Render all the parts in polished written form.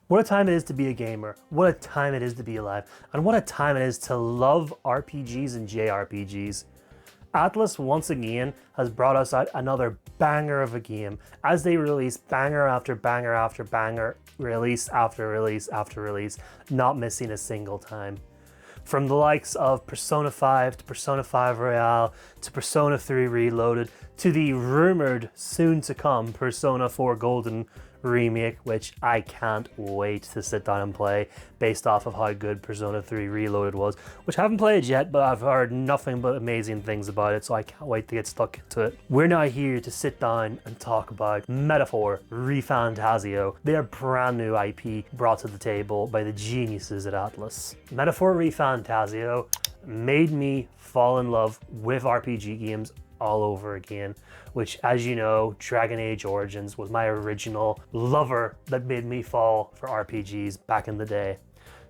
What a time it is to be a gamer, what a time it is to be alive, and what a time it is to love RPGs and JRPGs. Atlus once again has brought us out another banger of a game as they release banger after banger after banger, release after release after release, not missing a single time. From the likes of Persona 5 to Persona 5 Royale to Persona 3 Reloaded to the rumored soon to come Persona 4 Golden remake, which I can't wait to sit down and play based off of how good Persona 3 Reloaded was, which I haven't played yet, but I've heard nothing but amazing things about it, so I can't wait to get stuck into it. We're now here to sit down and talk about Metaphor ReFantazio, their brand new IP brought to the table by the geniuses at Atlus. Metaphor ReFantazio made me fall in love with RPG games all over again, which, as you know, Dragon Age Origins was my original lover that made me fall for RPGs back in the day.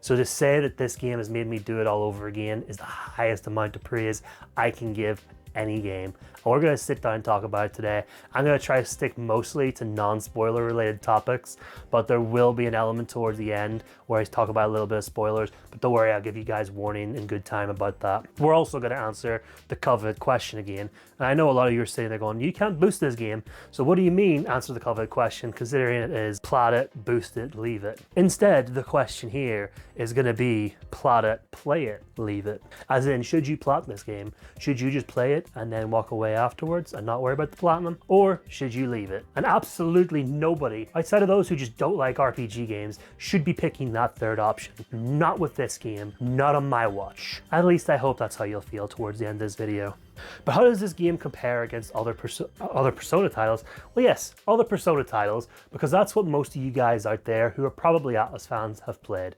So to say that this game has made me do it all over again is the highest amount of praise I can give any game. And we're going to sit down and talk about it today. I'm going to try to stick mostly to non-spoiler related topics, but there will be an element towards the end where I talk about a little bit of spoilers, but don't worry, I'll give you guys warning in good time about that. We're also going to answer the coveted question again. And I know a lot of you are sitting there going, you can't boost this game. So what do you mean answer the coveted question, considering it is plat it, boost it, leave it? Instead, the question here is going to be plat it, play it, leave it. As in, should you plat this game? Should you just play it and then walk away afterwards and not worry about the platinum? Or should you leave it? And absolutely nobody, outside of those who just don't like RPG games, should be picking that third option. Not with this game, not on my watch. At least I hope that's how you'll feel towards the end of this video. But how does this game compare against other Persona titles? Well, yes, other Persona titles, because that's what most of you guys out there who are probably Atlus fans have played.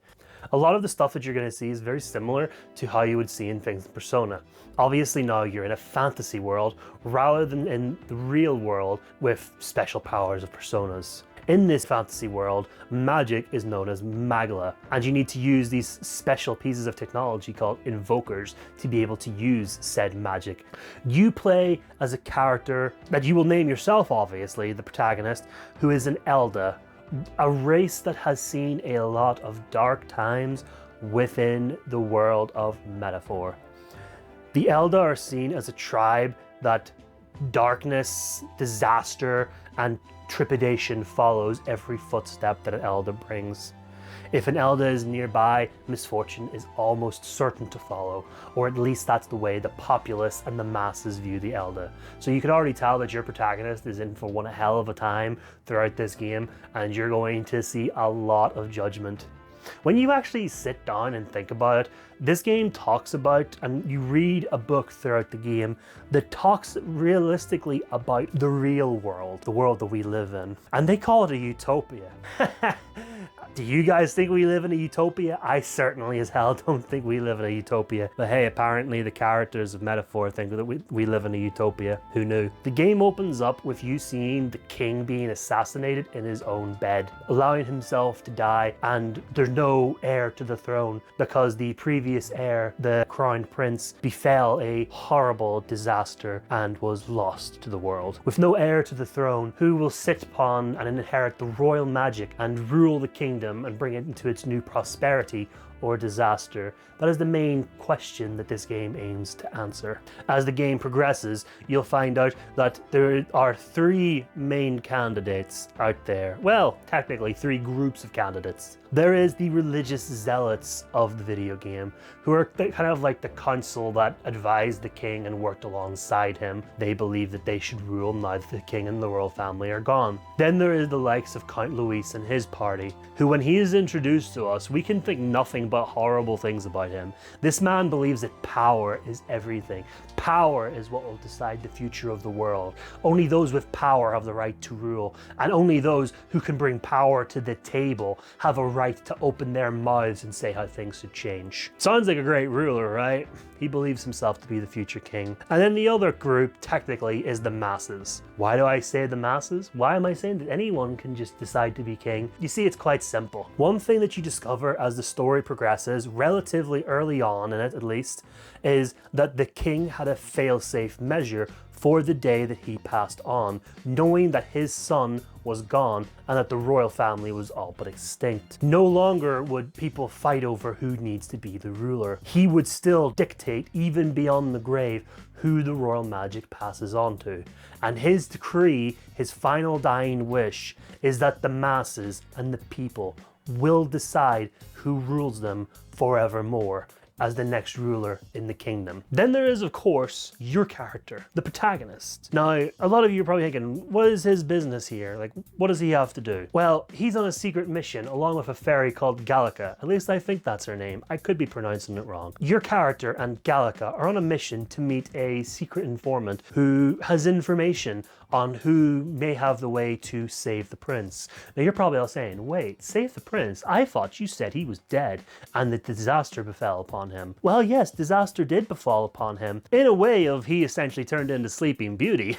A lot of the stuff that you're going to see is very similar to how you would see in things in Persona. Obviously now you're in a fantasy world rather than in the real world with special powers of Personas. In this fantasy world, magic is known as magla, and you need to use these special pieces of technology called invokers to be able to use said magic. You play as a character that you will name yourself, obviously, the protagonist, who is an Elda, a race that has seen a lot of dark times within the world of Metaphor. The Elda are seen as a tribe that darkness, disaster, and trepidation follows every footstep that an Elda brings. If an Elda is nearby, misfortune is almost certain to follow, or at least that's the way the populace and the masses view the Elda. So you can already tell that your protagonist is in for one hell of a time throughout this game, and you're going to see a lot of judgment. When you actually sit down and think about it, this game talks about, and you read a book throughout the game that talks realistically about the real world, the world that we live in. And they call it a utopia. Do you guys think we live in a utopia? I certainly as hell don't think we live in a utopia. But hey, apparently the characters of Metaphor think that we live in a utopia. Who knew? The game opens up with you seeing the king being assassinated in his own bed, allowing himself to die, and there's no heir to the throne because the previous heir, the crowned prince, befell a horrible disaster and was lost to the world. With no heir to the throne, who will sit upon and inherit the royal magic and rule the kingdom and bring it into its new prosperity or disaster? That is the main question that this game aims to answer. As the game progresses, you'll find out that there are three main candidates out there. Well, technically three groups of candidates. There is the religious zealots of the video game, who are kind of like the council that advised the king and worked alongside him. They believe that they should rule now that the king and the royal family are gone. Then there is the likes of Count Luis and his party, who when he is introduced to us, we can think nothing but horrible things about him. This man believes that power is everything. Power is what will decide the future of the world. Only those with power have the right to rule, and only those who can bring power to the table have a right to open their mouths and say how things should change. Sounds like a great ruler, right? He believes himself to be the future king. And then the other group, technically, is the masses. Why do I say the masses? Why am I saying that anyone can just decide to be king? You see, it's quite simple. One thing that you discover as the story progresses, relatively early on in it at least, is that the king had a fail-safe measure for the day that he passed on, knowing that his son was gone and that the royal family was all but extinct. No longer would people fight over who needs to be the ruler. He would still dictate, even beyond the grave, who the royal magic passes on to. And his decree, his final dying wish, is that the masses and the people will decide who rules them forevermore as the next ruler in the kingdom. Then there is, of course, your character, the protagonist. Now, a lot of you are probably thinking, what is his business here? Like, what does he have to do? Well, he's on a secret mission along with a fairy called Gallica. At least I think that's her name. I could be pronouncing it wrong. Your character and Gallica are on a mission to meet a secret informant who has information on who may have the way to save the prince. Now you're probably all saying, wait, save the prince? I thought you said he was dead and that disaster befell upon him. Well, yes, disaster did befall upon him in a way of he essentially turned into Sleeping Beauty.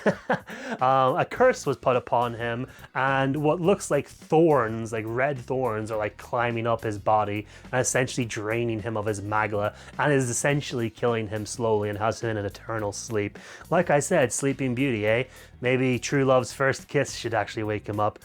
A curse was put upon him and what looks like thorns, like red thorns, are like climbing up his body and essentially draining him of his magla and is essentially killing him slowly and has him in an eternal sleep. Like I said, Sleeping Beauty, eh? Maybe true love's first kiss should actually wake him up.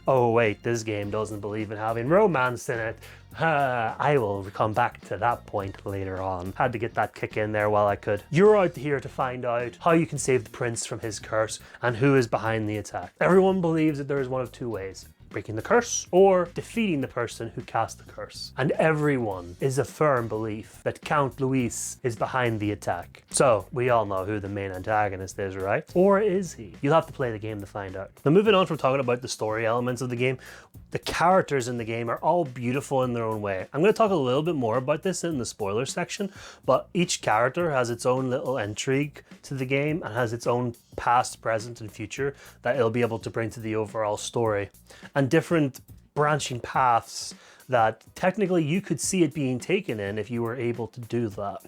Oh wait, this game doesn't believe in having romance in it. I will come back to that point later on. Had to get that kick in there while I could. You're out here to find out how you can save the prince from his curse and who is behind the attack. Everyone believes that there is one of two ways: breaking the curse or defeating the person who cast the curse. And everyone is a firm belief that Count Luis is behind the attack. So we all know who the main antagonist is, right? Or is he? You'll have to play the game to find out. Now moving on from talking about the story elements of the game, the characters in the game are all beautiful in their own way. I'm going to talk a little bit more about this in the spoiler section, but each character has its own little intrigue to the game and has its own past, present, and future that it'll be able to bring to the overall story. And different branching paths that technically you could see it being taken in if you were able to do that.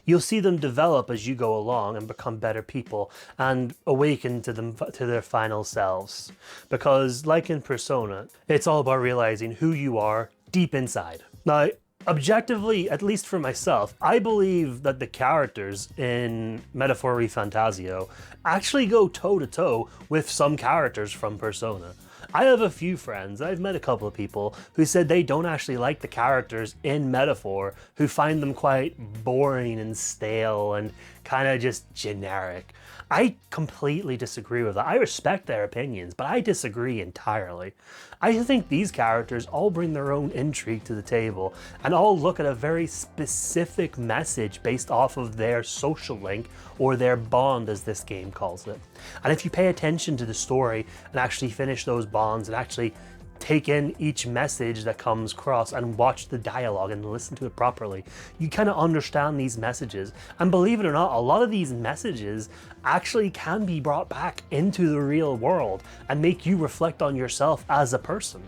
You'll see them develop as you go along and become better people and awaken to their final selves. Because like in Persona, it's all about realizing who you are deep inside. Now, objectively, at least for myself, I believe that the characters in Metaphor ReFantazio actually go toe-to-toe with some characters from Persona. I have a few friends, I've met a couple of people who said they don't actually like the characters in Metaphor, who find them quite boring and stale and kind of just generic. I completely disagree with that. I respect their opinions, but I disagree entirely. I think these characters all bring their own intrigue to the table and all look at a very specific message based off of their social link or their bond, as this game calls it. And if you pay attention to the story and actually finish those bonds and actually take in each message that comes across and watch the dialogue and listen to it properly, you kind of understand these messages. And believe it or not, a lot of these messages actually can be brought back into the real world and make you reflect on yourself as a person.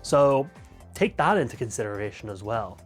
So take that into consideration as well.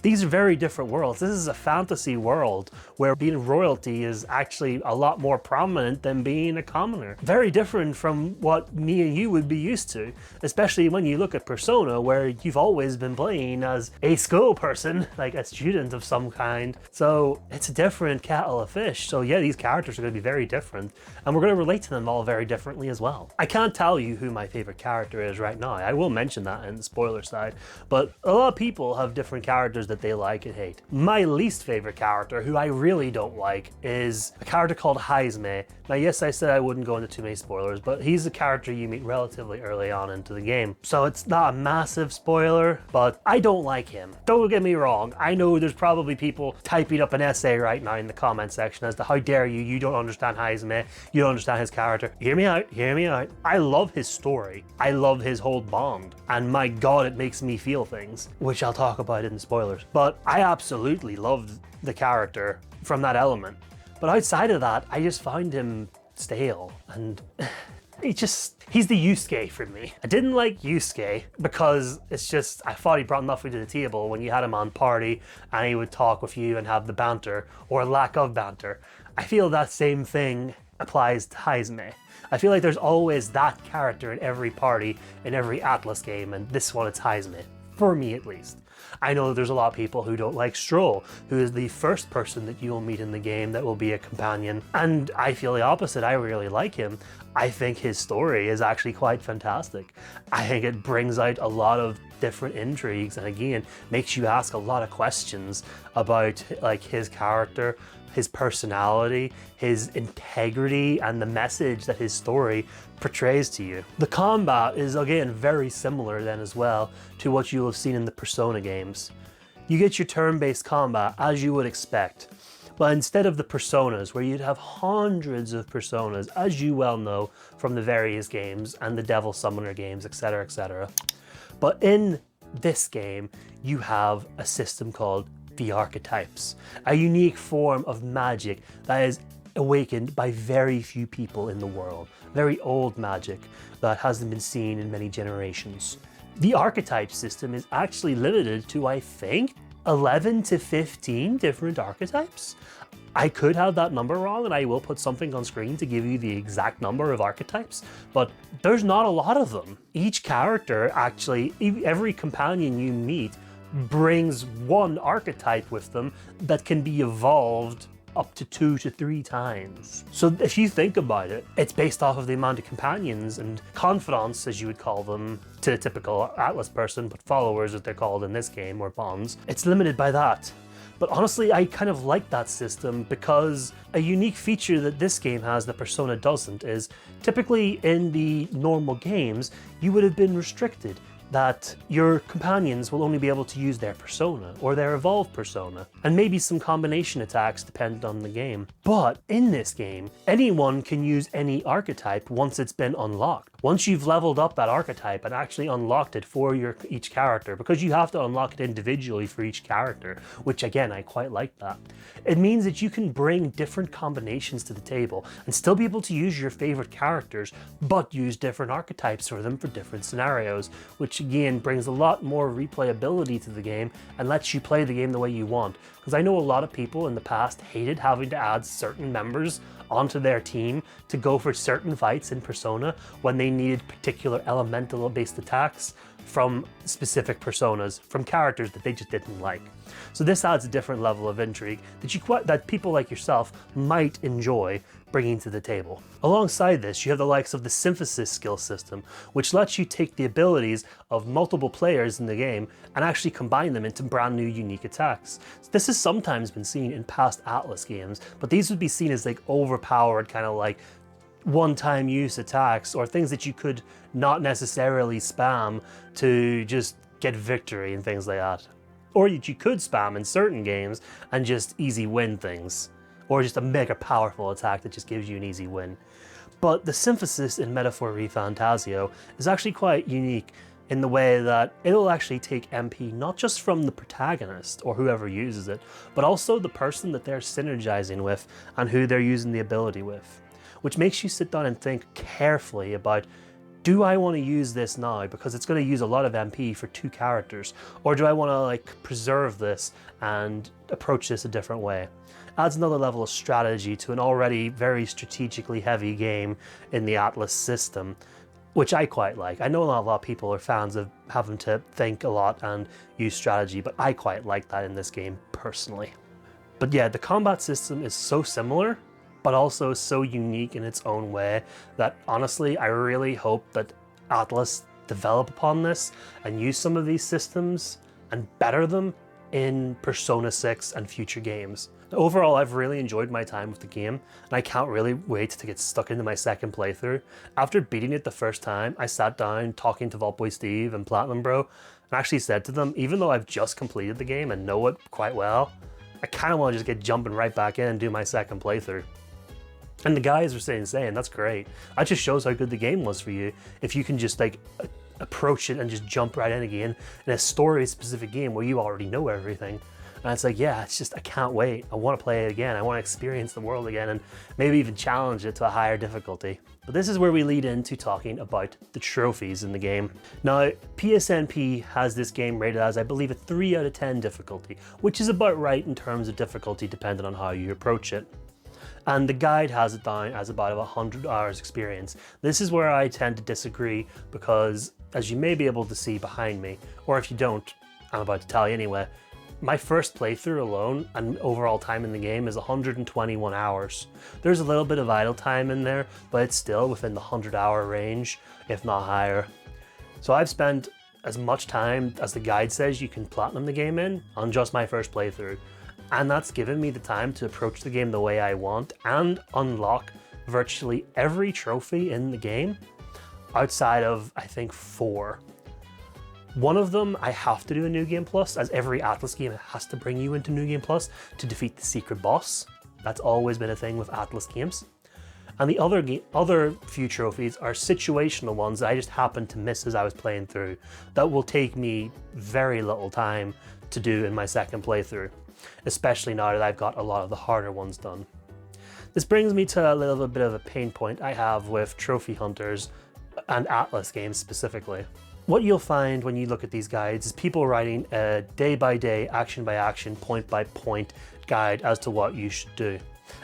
These are very different worlds. This is a fantasy world where being royalty is actually a lot more prominent than being a commoner. Very different from what me and you would be used to, especially when you look at Persona, where you've always been playing as a school person, like a student of some kind. So it's a different kettle of fish. So yeah, these characters are going to be very different, and we're going to relate to them all very differently as well. I can't tell you who my favorite character is right now. I will mention that in the spoiler side, but a lot of people have different characters that they like and hate. My least favorite character, who I really don't like, is a character called Haizme. Now yes, I said I wouldn't go into too many spoilers, but he's a character you meet relatively early on into the game. So it's not a massive spoiler, but I don't like him. Don't get me wrong, I know there's probably people typing up an essay right now in the comment section as to how dare you, you don't understand Haizme, you don't understand his character. Hear me out, hear me out. I love his story. I love his whole bond. And my God, it makes me feel things, which I'll talk about in the spoilers. But I absolutely loved the character from that element. But outside of that, I just found him stale and he's the Yusuke for me. I didn't like Yusuke because it's just, I thought he brought nothing to the table when you had him on party and he would talk with you and have the banter or lack of banter. I feel that same thing applies to Haizme. I feel like there's always that character in every party, in every Atlus game, and this one it's Haizme. For me at least. I know there's a lot of people who don't like Stroll, who is the first person that you will meet in the game that will be a companion. And I feel the opposite. I really like him. I think his story is actually quite fantastic. I think it brings out a lot of different intrigues and again, makes you ask a lot of questions about like his character, his personality, his integrity, and the message that his story portrays to you. The combat is again very similar then as well to what you'll have seen in the Persona games. You get your turn-based combat as you would expect, but instead of the Personas where you'd have hundreds of Personas, as you well know from the various games and the Devil Summoner games, etc, etc. But in this game, you have a system called the archetypes, a unique form of magic that is awakened by very few people in the world, very old magic that hasn't been seen in many generations. The archetype system is actually limited to, I think, 11 to 15 different archetypes. I could have that number wrong and I will put something on screen to give you the exact number of archetypes, but there's not a lot of them. Each character actually, every companion you meet brings one archetype with them that can be evolved up to 2 to 3 times. So if you think about it, it's based off of the amount of companions and confidants, as you would call them to a typical Atlus person, but followers as they're called in this game, or bonds. It's limited by that. But honestly, I kind of like that system because a unique feature that this game has that Persona doesn't is typically in the normal games, you would have been restricted that your companions will only be able to use their persona or their evolved persona, and maybe some combination attacks depending on the game. But in this game, anyone can use any archetype once it's been unlocked. Once you've leveled up that archetype and actually unlocked it for each character, because you have to unlock it individually for each character, which again, I quite like that. It means that you can bring different combinations to the table and still be able to use your favorite characters, but use different archetypes for them for different scenarios, which again brings a lot more replayability to the game and lets you play the game the way you want. Because I know a lot of people in the past hated having to add certain members onto their team to go for certain fights in Persona when they needed particular elemental based attacks from specific personas, from characters that they just didn't like. So this adds a different level of intrigue that people like yourself might enjoy bringing to the table. Alongside this, you have the likes of the synthesis skill system, which lets you take the abilities of multiple players in the game and actually combine them into brand new unique attacks. This has sometimes been seen in past Atlus games, but these would be seen as like overpowered kind of like one-time use attacks or things that you could not necessarily spam to just get victory and things like that. Or that you could spam in certain games and just easy win things. Or just a mega powerful attack that just gives you an easy win. But the synthesis in Metaphor ReFantazio is actually quite unique in the way that it'll actually take MP not just from the protagonist or whoever uses it, but also the person that they're synergizing with and who they're using the ability with. Which makes you sit down and think carefully about, do I want to use this now because it's going to use a lot of MP for 2 characters, or do I want to like preserve this and approach this a different way? Adds another level of strategy to an already very strategically heavy game in the Atlus system, which I quite like. I know not a lot of people are fans of having to think a lot and use strategy, but I quite like that in this game personally. But yeah, the combat system is so similar, but also so unique in its own way that honestly, I really hope that Atlus develop upon this and use some of these systems and better them in Persona 6 and future games. Overall, I've really enjoyed my time with the game, and I can't really wait to get stuck into my second playthrough. After beating it the first time, I sat down talking to Vault Boy Steve and Platinum Bro, and actually said to them, even though I've just completed the game and know it quite well, I kind of want to just get jumping right back in and do my second playthrough. And the guys were saying, that's great. That just shows how good the game was for you. If you can just like approach it and just jump right in again in a story-specific game where you already know everything. And it's like, yeah, it's just, I can't wait. I want to play it again. I want to experience the world again and maybe even challenge it to a higher difficulty. But this is where we lead into talking about the trophies in the game. Now, PSNP has this game rated as, I believe, a 3 out of 10 difficulty, which is about right in terms of difficulty depending on how you approach it. And the guide has it down as about 100 hours experience. This is where I tend to disagree because, as you may be able to see behind me, or if you don't, I'm about to tell you anyway. My first playthrough alone and overall time in the game is 121 hours. There's a little bit of idle time in there, but it's still within the 100-hour range, if not higher. So I've spent as much time as the guide says you can platinum the game in on just my first playthrough. And that's given me the time to approach the game the way I want and unlock virtually every trophy in the game outside of, I think, 4. One of them I have to do a New Game Plus, as every Atlus game has to bring you into New Game Plus to defeat the secret boss. That's always been a thing with Atlus games. And the other few trophies are situational ones that I just happened to miss as I was playing through that will take me very little time to do in my second playthrough, especially now that I've got a lot of the harder ones done. This brings me to a little bit of a pain point I have with trophy hunters and Atlus games specifically. What you'll find when you look at these guides is people writing a day-by-day, action-by-action, point-by-point guide as to what you should do.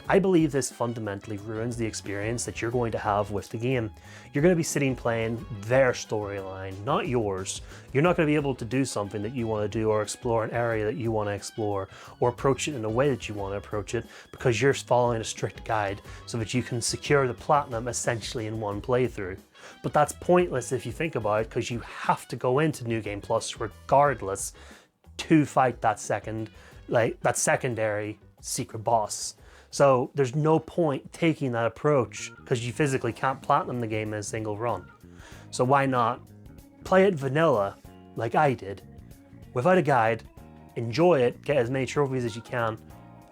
I believe this fundamentally ruins the experience that you're going to have with the game. You're going to be sitting playing their storyline, not yours. You're not going to be able to do something that you want to do or explore an area that you want to explore or approach it in a way that you want to approach it because you're following a strict guide so that you can secure the platinum essentially in one playthrough. But that's pointless if you think about it, because you have to go into New Game Plus regardless to fight that secondary secret boss. So there's no point taking that approach because you physically can't platinum the game in a single run. So why not play it vanilla like I did, without a guide, enjoy it, get as many trophies as you can,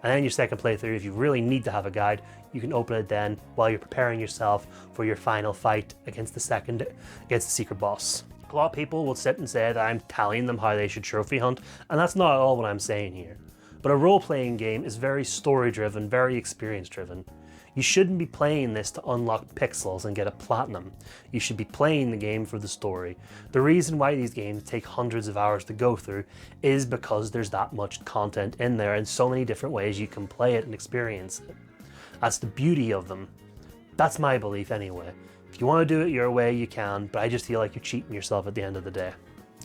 and then your second playthrough, if you really need to have a guide, you can open it then while you're preparing yourself for your final fight against the secret boss. A lot of people will sit and say that I'm telling them how they should trophy hunt, and that's not at all what I'm saying here. But a role-playing game is very story-driven, very experience-driven. You shouldn't be playing this to unlock pixels and get a platinum. You should be playing the game for the story. The reason why these games take hundreds of hours to go through is because there's that much content in there and so many different ways you can play it and experience it. That's the beauty of them. That's my belief anyway. If you want to do it your way, you can, but I just feel like you're cheating yourself at the end of the day.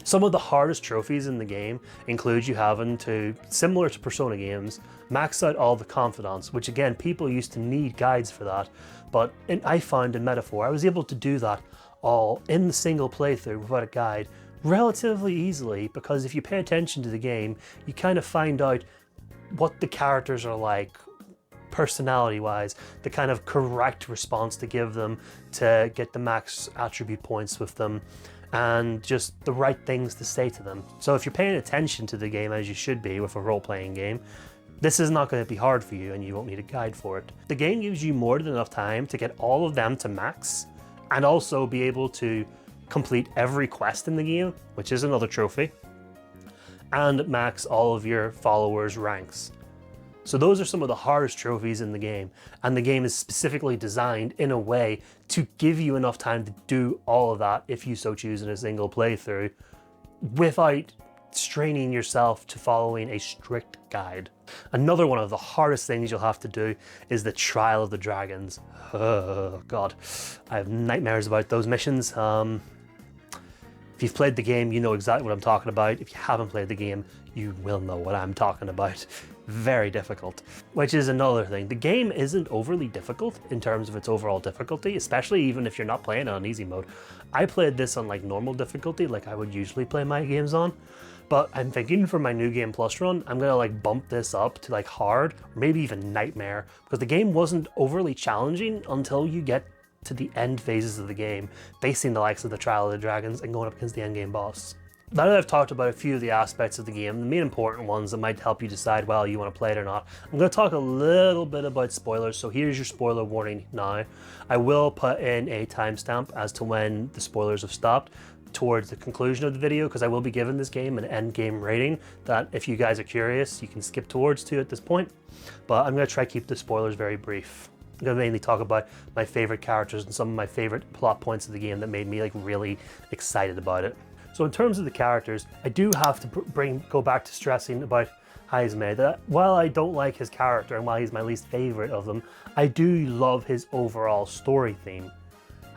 Some of the hardest trophies in the game include you having to, similar to Persona games, max out all the confidants, which again, people used to need guides for that, but I found in Metaphor, I was able to do that all in the single playthrough without a guide relatively easily, because if you pay attention to the game, you kind of find out what the characters are like, personality-wise, the kind of correct response to give them to get the max attribute points with them, and just the right things to say to them. So if you're paying attention to the game as you should be with a role-playing game, this is not going to be hard for you and you won't need a guide for it. The game gives you more than enough time to get all of them to max and also be able to complete every quest in the game, which is another trophy, and max all of your followers' ranks. So those are some of the hardest trophies in the game, and the game is specifically designed in a way to give you enough time to do all of that if you so choose in a single playthrough without straining yourself to following a strict guide. Another one of the hardest things you'll have to do is the Trial of the Dragons. Oh God, I have nightmares about those missions. If you've played the game, you know exactly what I'm talking about. If you haven't played the game, you will know what I'm talking about. Very difficult, which is another thing. The game isn't overly difficult in terms of its overall difficulty, especially even if you're not playing on easy mode. I played this on like normal difficulty, like I would usually play my games on, but I'm thinking for my New Game Plus run, I'm gonna like bump this up to like hard, or maybe even nightmare, because the game wasn't overly challenging until you get to the end phases of the game, facing the likes of the Trial of the Dragons and going up against the endgame boss. Now that I've talked about a few of the aspects of the game, the main important ones that might help you decide whether you want to play it or not, I'm going to talk a little bit about spoilers, so here's your spoiler warning now. I will put in a timestamp as to when the spoilers have stopped towards the conclusion of the video, because I will be giving this game an end game rating that if you guys are curious, you can skip towards to at this point. But I'm going to try to keep the spoilers very brief. I'm going to mainly talk about my favorite characters and some of my favorite plot points of the game that made me like really excited about it. So in terms of the characters, I do have to go back to stressing about Haizme, that while I don't like his character and while he's my least favorite of them, I do love his overall story theme.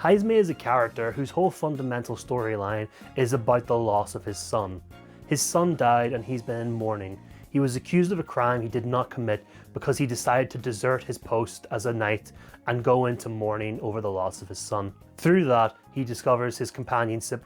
Haizme is a character whose whole fundamental storyline is about the loss of his son. His son died and he's been in mourning. He was accused of a crime he did not commit because he decided to desert his post as a knight and go into mourning over the loss of his son. Through that, he discovers his companionship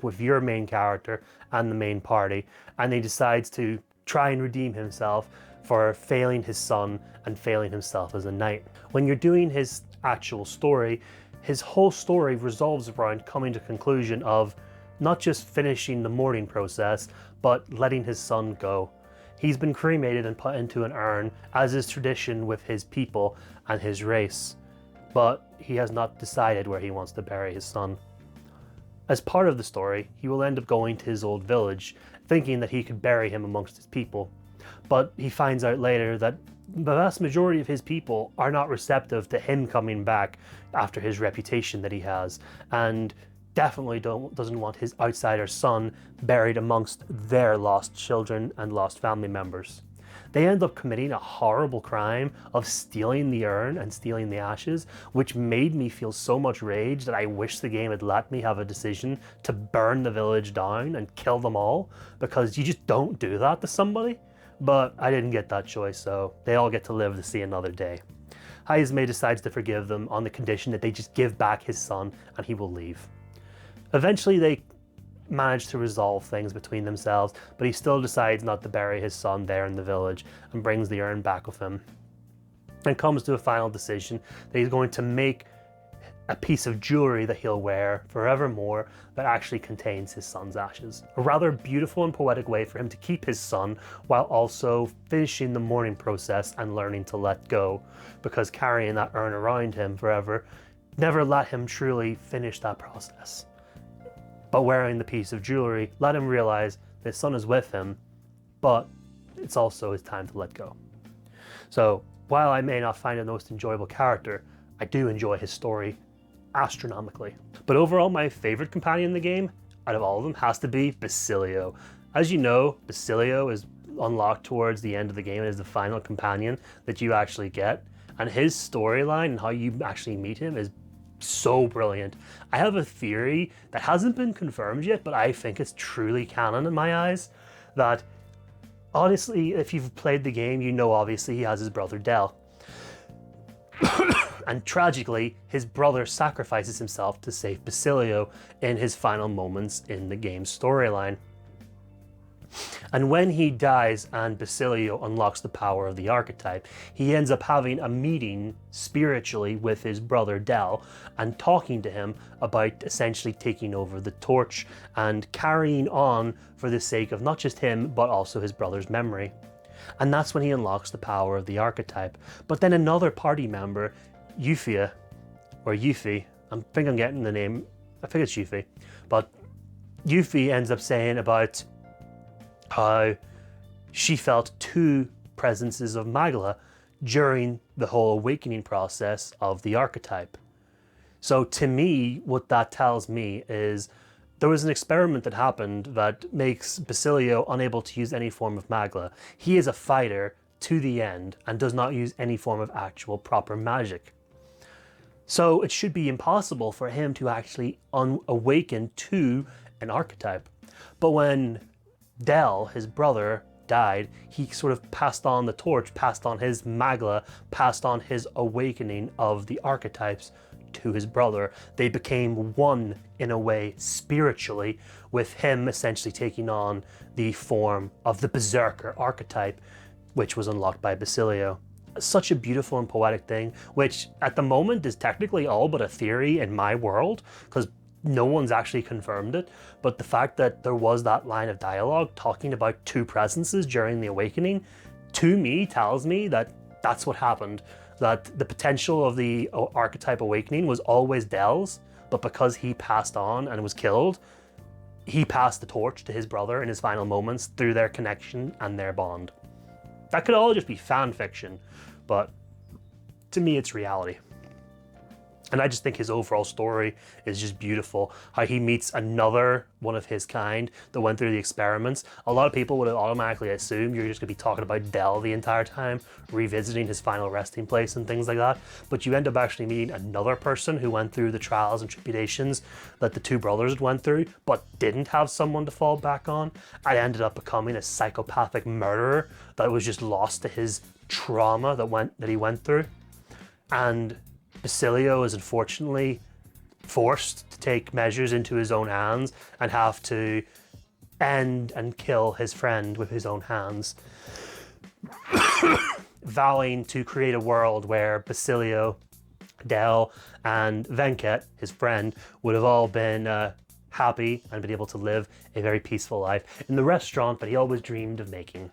with your main character and the main party, and he decides to try and redeem himself for failing his son and failing himself as a knight. When you're doing his actual story, his whole story revolves around coming to the conclusion of not just finishing the mourning process, but letting his son go. He's been cremated and put into an urn, as is tradition with his people and his race, but he has not decided where he wants to bury his son. As part of the story, he will end up going to his old village, thinking that he could bury him amongst his people, but he finds out later that the vast majority of his people are not receptive to him coming back after his reputation that he has, and definitely doesn't want his outsider son buried amongst their lost children and lost family members. They end up committing a horrible crime of stealing the urn and stealing the ashes, which made me feel so much rage that I wish the game had let me have a decision to burn the village down and kill them all, because you just don't do that to somebody. But I didn't get that choice, so they all get to live to see another day. Haizme decides to forgive them on the condition that they just give back his son and he will leave. Eventually they manage to resolve things between themselves, but he still decides not to bury his son there in the village and brings the urn back with him, and comes to a final decision that he's going to make a piece of jewelry that he'll wear forevermore that actually contains his son's ashes. A rather beautiful and poetic way for him to keep his son while also finishing the mourning process and learning to let go, because carrying that urn around him forever never let him truly finish that process. But wearing the piece of jewelry let him realize that his son is with him, but it's also his time to let go. So while I may not find him the most enjoyable character, I do enjoy his story astronomically. But overall, my favorite companion in the game, out of all of them, has to be Basilio. As you know, Basilio is unlocked towards the end of the game and is the final companion that you actually get. And his storyline and how you actually meet him is so brilliant. I have a theory that hasn't been confirmed yet, but I think it's truly canon in my eyes, that honestly, if you've played the game, you know obviously he has his brother Del. And tragically, his brother sacrifices himself to save Basilio in his final moments in the game's storyline. And when he dies and Basilio unlocks the power of the archetype, he ends up having a meeting spiritually with his brother Del and talking to him about essentially taking over the torch and carrying on for the sake of not just him, but also his brother's memory. And that's when he unlocks the power of the archetype. But then another party member, Yuffie, I think I'm getting the name, I think it's Yuffie, but Yuffie ends up saying about how she felt two presences of Magla during the whole awakening process of the archetype. So to me, what that tells me is there was an experiment that happened that makes Basilio unable to use any form of Magla. He is a fighter to the end and does not use any form of actual proper magic. So it should be impossible for him to actually awaken to an archetype. But when Del, his brother, died, he sort of passed on the torch, passed on his Magla, passed on his awakening of the archetypes to his brother. They became one in a way spiritually, with him essentially taking on the form of the Berserker archetype, which was unlocked by Basilio. Such a beautiful and poetic thing, which at the moment is technically all but a theory in my world, because no one's actually confirmed it, but the fact that there was that line of dialogue talking about two presences during the awakening, to me tells me that that's what happened, that the potential of the archetype awakening was always Del's, but because he passed on and was killed, he passed the torch to his brother in his final moments through their connection and their bond. That could all just be fan fiction, but to me it's reality. And I just think his overall story is just beautiful. How he meets another one of his kind that went through the experiments. A lot of people would automatically assume you're just going to be talking about Dell the entire time, revisiting his final resting place and things like that. But you end up actually meeting another person who went through the trials and tribulations that the two brothers went through, but didn't have someone to fall back on, and ended up becoming a psychopathic murderer that was just lost to his trauma that he went through. And Basilio is unfortunately forced to take measures into his own hands and have to end and kill his friend with his own hands, vowing to create a world where Basilio, Dell, and Venkat, his friend, would have all been happy and been able to live a very peaceful life in the restaurant that he always dreamed of making.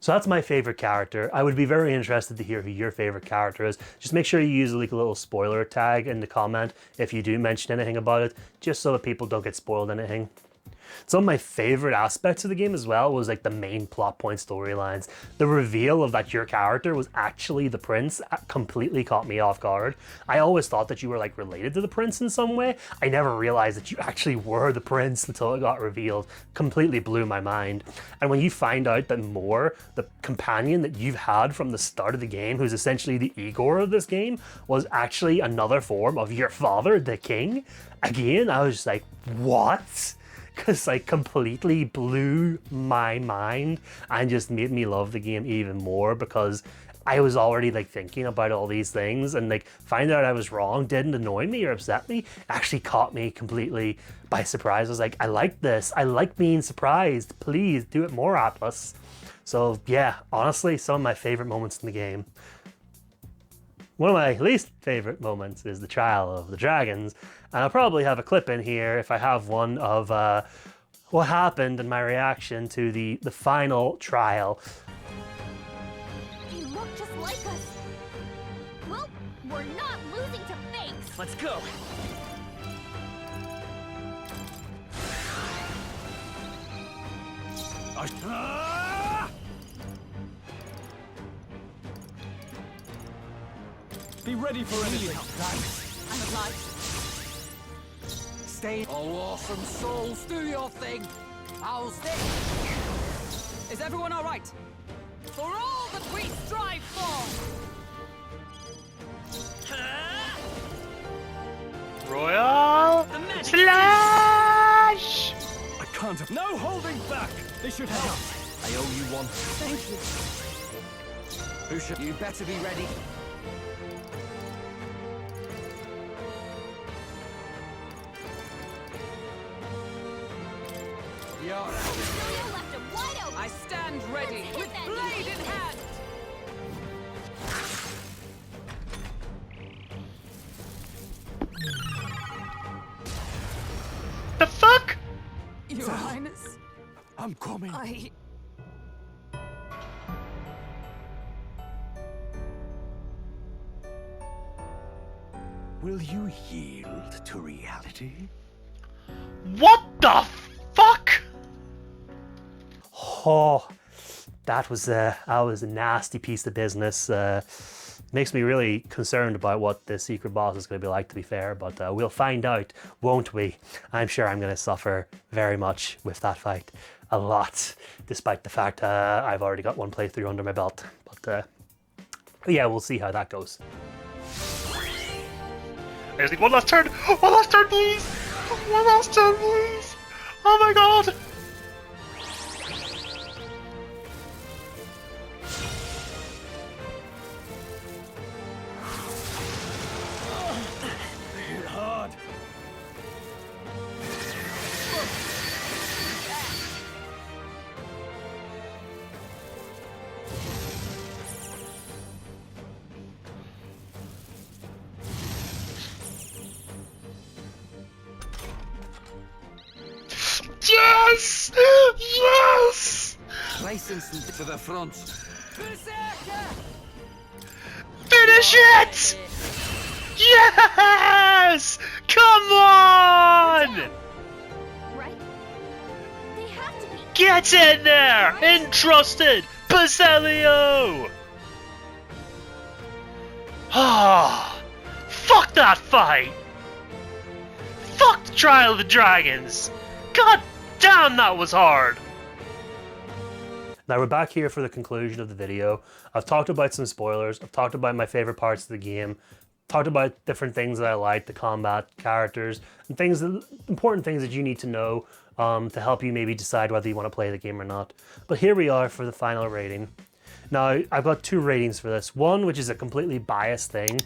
So that's my favorite character. I would be very interested to hear who your favorite character is. Just make sure you use like a little spoiler tag in the comment if you do mention anything about it, just so that people don't get spoiled anything. Some of my favorite aspects of the game as well was like the main plot point storylines. The reveal of that your character was actually the prince completely caught me off guard. I always thought that you were like related to the prince in some way. I never realized that you actually were the prince until it got revealed. Completely blew my mind. And when you find out that Moore, the companion that you've had from the start of the game, who's essentially the Igor of this game, was actually another form of your father, the king, again, I was just like, what? Because like completely blew my mind and just made me love the game even more, because I was already like thinking about all these things, and like finding out I was wrong didn't annoy me or upset me. It actually caught me completely by surprise. I was like, I like this. I like being surprised. Please do it more, Atlus. So yeah, honestly, some of my favorite moments in the game. One of my least favorite moments is the trial of the dragons, and I'll probably have a clip in here if I have one of what happened and my reaction to the final trial. They look just like us. Well, we're not losing to fakes. Let's go. Be ready for anything. I'm obliged. Stay. Oh, awesome souls, do your thing. How's this? Is everyone all right? For all that we strive for. Royal Slash! I can't. No holding back. This should help. I owe you one. Thank you. Who should? You better be ready. Basilio left him wide open. I stand ready Let's hit with that blade easy. in hand. The fuck? Your Highness, I'm coming. Will you yield to reality? What the fuck? Oh, that was a nasty piece of business. Makes me really concerned about what the secret boss is going to be like, to be fair, but we'll find out, won't we? I'm sure I'm going to suffer very much with that fight. A lot, despite the fact I've already got one playthrough under my belt. But yeah, we'll see how that goes. I just need one last turn! One last turn, please! One last turn, please! Oh my god! Hit hard. Yes! Yes! License to the front. Finish it! Yes! Come on! Right? They have to be. Get in there! Entrusted! Basilio! Ah, fuck that fight! Fuck the Trial of the Dragons! God damn, that was hard! Now we're back here for the conclusion of the video. I've talked about some spoilers, I've talked about my favorite parts of the game, talked about different things that I like, the combat, characters, and important things that you need to know to help you maybe decide whether you want to play the game or not. But here we are for the final rating. Now, I've got two ratings for this. One, which is a completely biased thing.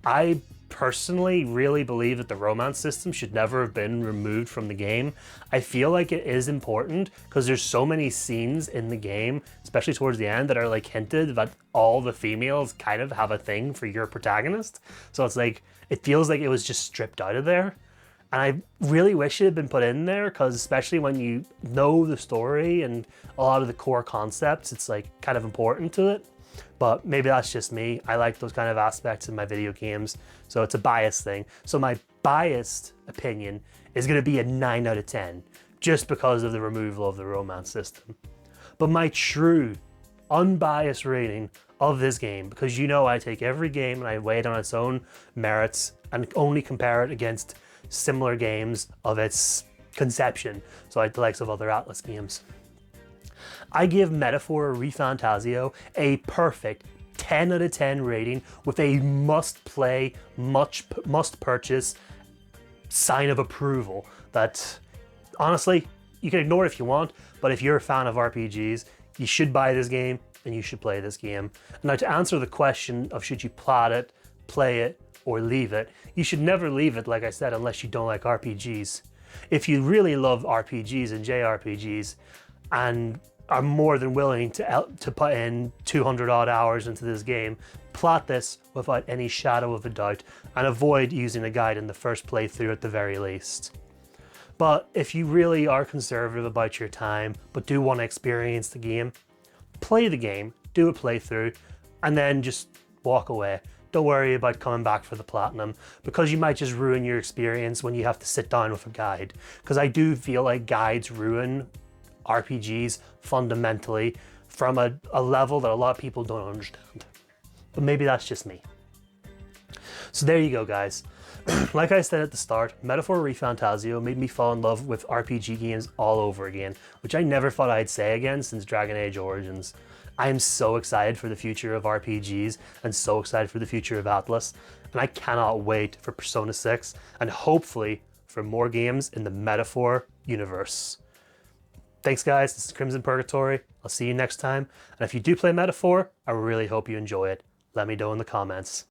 I personally really believe that the romance system should never have been removed from the game. I feel like it is important because there's so many scenes in the game, especially towards the end, that are like hinted that all the females kind of have a thing for your protagonist. So it's like, it feels like it was just stripped out of there. And I really wish it had been put in there because especially when you know the story and a lot of the core concepts, it's like kind of important to it. But maybe that's just me. I like those kind of aspects in my video games. So it's a biased thing. So my biased opinion is going to be a 9 out of 10 just because of the removal of the romance system. But my true unbiased rating of this game, because you know I take every game and I weigh it on its own merits and only compare it against similar games of its conception, so like the likes of other Atlus games. I give Metaphor ReFantazio a perfect 10 out of 10 rating with a must-play, must-purchase sign of approval that, honestly, you can ignore it if you want, but if you're a fan of RPGs, you should buy this game and you should play this game. Now, to answer the question of should you plat it, play it, or leave it, you should never leave it, like I said, unless you don't like RPGs. If you really love RPGs and JRPGs and are more than willing to put in 200 odd hours into this game, plat this without any shadow of a doubt and avoid using a guide in the first playthrough at the very least. But if you really are conservative about your time but do want to experience the game, play the game, do a playthrough, and then just walk away. Don't worry about coming back for the platinum because you might just ruin your experience when you have to sit down with a guide. Because I do feel like guides ruin RPGs fundamentally from a level that a lot of people don't understand. But maybe that's just me. So there you go, guys. Like I said at the start, Metaphor ReFantazio made me fall in love with RPG games all over again, which I never thought I'd say again since Dragon Age Origins. I am so excited for the future of RPGs and so excited for the future of Atlus, and I cannot wait for Persona 6 and hopefully for more games in the Metaphor universe. Thanks guys, this is Crimson Purgatory. I'll see you next time, and if you do play Metaphor, I really hope you enjoy it. Let me know in the comments.